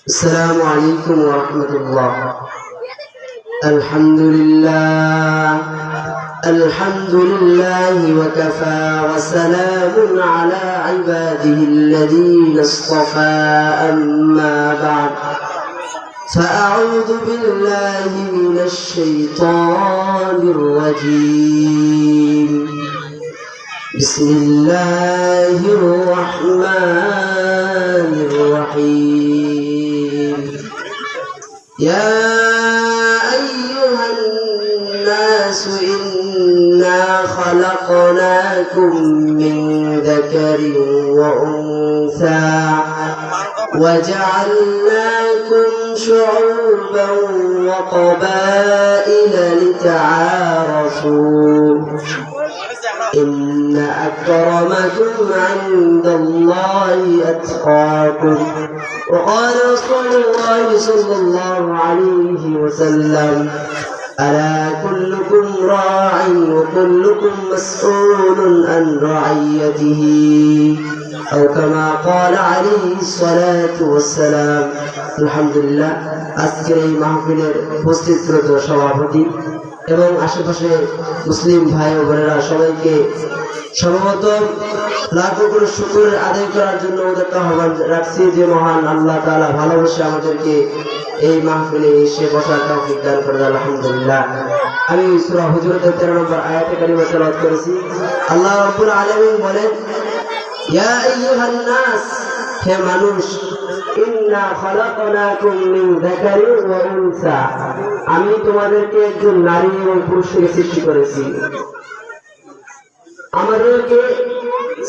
السلام عليكم ورحمة الله. الحمد لله وكفى وسلام على عباده الذين اصطفى. أما بعد فأعوذ بالله من الشيطان الرجيم. بسم الله الرحمن الرحيم. يا أيها الناس إنا خلقناكم من ذكر وأنثى وجعلناكم شعوبا وقبائل لتعارفوا إن أكرمكم عند الله أتقاكم. وقال رسول الله صلى الله عليه وسلم: ألا كلكم راع وكلكم مسؤول عن رعيته، أو كما قال عليه الصلاة والسلام. আলহামদুলিল্লাহ, আজকের এই মাহফিলের উপস্থিত সভাপতি এবং আশেপাশে মুসলিম ভাই ও বোনেরা সবাইকে সর্বপ্রথম লাখো করে শুকর আদায় করার জন্য ওদেরকে আহ্বান রাখছি যে মহান আল্লাহ তাআলা ভালোবেসে আমাদেরকে এই মাহফিলে এসে বসার তৌফিক দান করেন। আলহামদুলিল্লাহ। আমি সূরা হুজুরাতের 13 নম্বর আয়াতে কারিমা তেলাওয়াত করেছি। আল্লাহ রাব্বুল আলামিন বলেন, ইয়া আইয়ুহান নাস, হে মানুষ, ইন্না খালাকনাকুম মিন যাকারিন ওয়া উনসা, আমি তোমাদেরকে একজন নারী এবং পুরুষ থেকে সৃষ্টি করেছি। আমাদেরকে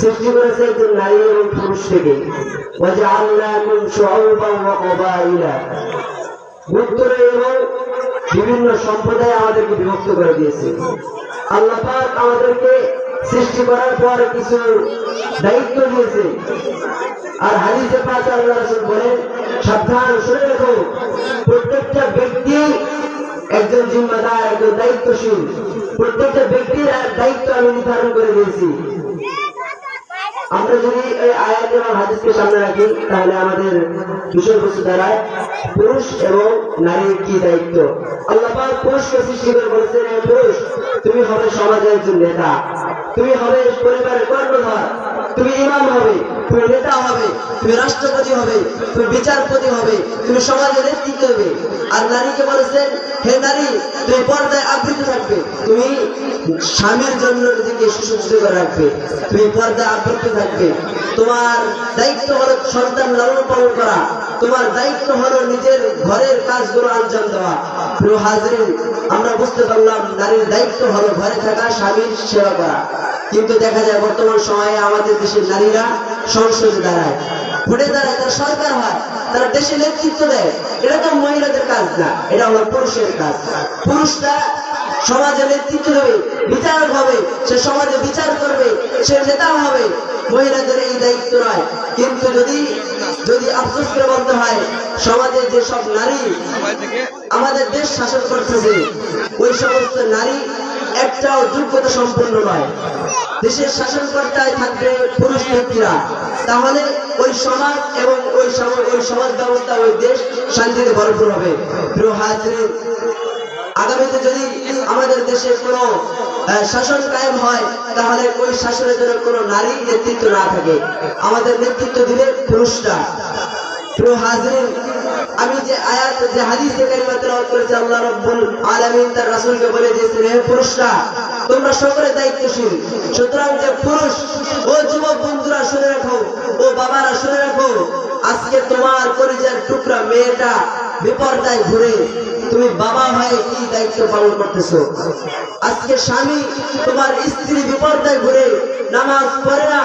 সৃষ্টি করেছে একজন নারী এবং পুরুষ থেকে। ওয়া জাআলনাকুম শুউবান ওয়া ক্বাবাইলা, গোত্রে এবং বিভিন্ন সম্প্রদায়ে আমাদেরকে বিভক্ত করে দিয়েছে। আল্লাহ পাক আমাদেরকে সৃষ্টি করার পর কিছু দায়িত্ব দিয়েছে। আর হাদিসে পাক আল্লাহ রাসূল বলেন, সাবধান, শুনে রাখো, প্রত্যেকটা ব্যক্তি একজন জিম্মাদার, একজন দায়িত্বশীল। প্রত্যেকটা ব্যক্তির দায়িত্ব আমি নির্ধারণ করে দিয়েছি। আমরা যদি এই আয়াত এবং হাদিসকে সামনে রাখি তাহলে আমাদের বিষয়বস্তু দাঁড়ায় পুরুষ এবং নারীর কি দায়িত্ব। আল্লাহ পাক পুরুষকে সৃষ্টি করে বলেছেন, হে পুরুষ, তুমি হবে সমাজের একজন নেতা, তুমি হবে পরিবারের কর্ণধার, তুমি ইমাম হবে, তুমি নেতা হবে, তুমি রাষ্ট্রপতি হবে, তুমি বিচারপতি হবে, তুমি সমাজের নেতৃত্ব হবে। আর নারীকে বলেছেন, হে নারী, তুমি পর্দায় আবৃত থাকবে, তুমি স্বামীর জন্য নিজেকে সুসজ্জিত করে রাখবে, তুমি পর্দায় আবৃত থাকবে। তোমার দায়িত্ব হলো সন্তান লালন পালন করা, তোমার দায়িত্ব হলো নিজের ঘরের কাজগুলো আঞ্জাম দেওয়া। প্রিয় হাজিরিন, আমরা বুঝতে পারলাম নারীর দায়িত্ব হলো ঘরে থাকা, স্বামীর সেবা করা। কিন্তু দেখা যায় বর্তমান সময়ে আমাদের দেশের নারীরা সংসদে দাঁড়ায়, ভোটে দাঁড়ায়, তারা সরকার হয়, তারা দেশে নেতৃত্ব দেয়। এটা তো মহিলাদের কাজ না, এটা হলো পুরুষের কাজ। পুরুষরা সমাজে নেতৃত্ব দেবে, বিচারক হবে, সে সমাজে বিচার করবে, সে নেতা হবে। মহিলাদের এই দায়িত্ব নয়। কিন্তু যদি আফসোস করে বলতে হয়, সমাজে যে সব নারী আমাদের দেশ শাসন করতেছে, ওই সমস্ত নারী একটাও যোগ্যতা সম্পন্ন নয়। দেশের শাসনকর্তায় থাকবে পুরুষ ব্যক্তিরা, তাহলে ওই সমাজ এবং ওই সমাজ ব্যবস্থা, ওই দেশ শান্তিতে ভরপুর হবে। প্রিয় হাজিরিন, আগামীতে যদি আমাদের দেশে কোনো শাসন কায়েম হয়, তাহলে ওই শাসনের জন্য কোনো নারী নেতৃত্ব না থাকে, আমাদের নেতৃত্ব দিবে পুরুষরা। প্রিয় হাজিরিন, আমি যে আয়াত, যে হাদিসে কারিমা তেলাওয়াত করেছি, আল্লাহ রাব্বুল আলামিন তার রাসূলকে বলে দিয়েছেন, হে পুরুষরা, তোমরা সকলে দায়িত্বশীল। সুতরাং যে পুরুষ, ও যুবক বন্ধুরা শুনে রাখো, ও বাবারা শুনে রাখো, আজকে তোমার কলিজার টুকরা মেয়েটা বিপর্দায় ঘুরে তুমি বাবা হয়ে কি দায়িত্ব পালন করতেছো? আজকে স্বামী, তোমার স্ত্রী বিপর্দায় ঘুরে নামাজ পড়ে না,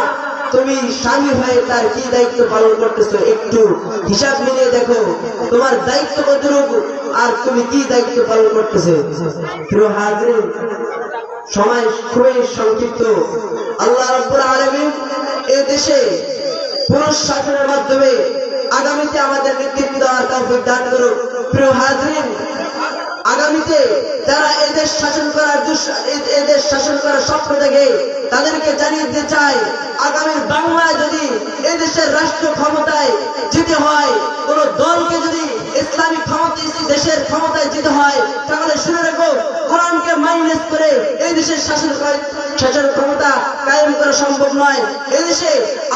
তুমি স্বামী হয়ে তার কি দায়িত্ব পালন করতেছো? একটু হিসাব মিলিয়ে দেখো, তোমার দায়িত্ব কতটুকু আর তুমি কি দায়িত্ব পালন করতেছো। প্রিয় হাজিরিন, সময় খুবই সংক্ষিপ্ত। আল্লাহ রাব্বুল আলামিন এই দেশে পুরুষ শাসনের মাধ্যমে আগামীতে আমাদের নেতৃত্ব দেওয়ার তৌফিক দান করুন। প্রিয় হাজিরিন, আগামীতে যারা এদেশ শাসন করার স্বপ্ন দেখে তাদেরকে জানিয়ে দিতে চাই, আগামী বাংলায় যদি এদেশের রাষ্ট্র ক্ষমতায় যেতে হয়, কোন দলকে ইসলামিক ক্ষমতা দেশের ক্ষমতায় যেতে হয় তাহলে শুনে রাখো কোরআনকে মাইনাস করে এই দেশের শাসন ক্ষমতা কায়েম করা সম্ভব নয়। এই দেশে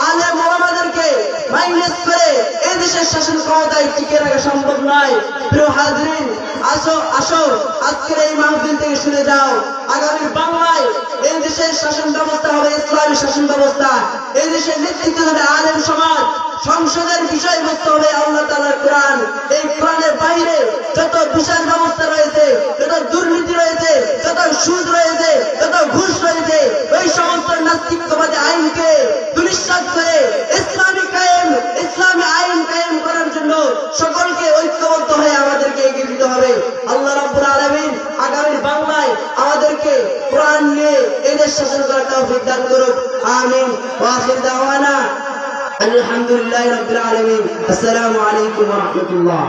আলেম ওলামাদেরকে মাইনাস করে এই দেশের শাসন ক্ষমতায় টিকে রাখা সম্ভব নয়। প্রিয় হাজরিন, আসো আজকের এই মাহফিল থেকে শুনে যাও, আগামী বাংলায় এই দেশের শাসন ব্যবস্থা হবে ইসলামী শাসন ব্যবস্থা। এই দেশের নেতৃত্ব দেবে আলেম সমাজ, সংসদের বিষয়বস্তু হবে আল্লাহ তাআলার কোরআন। এই কোরআনের বাইরে যত বিচার ব্যবস্থা রয়েছে, যত দুর্নীতি রয়েছে, যত সুদ রয়েছে, যত ঘুষ রয়েছে, ওই সমস্ত নাস্তিকবাদী আইনকে দুলিশ্বাস করে ইসলামী আইন কায়েম করার জন্য সকলকে ঐক্যবদ্ধ হয়ে আমাদেরকে এগিয়ে যেতে হবে। আল্লাহ রাব্বুল আলামিন আগামী বাংলায় আমাদেরকে কোরআন নিয়ে এই দেশ শাসন করার তৌফিক দান করুক। আমিন। ওয়া আখির দাওয়ানা আলহামদুলিল্লাহি রাব্বিল আলামিন। আসসালামু আলাইকুম ওয়া রাহমাতুল্লাহ।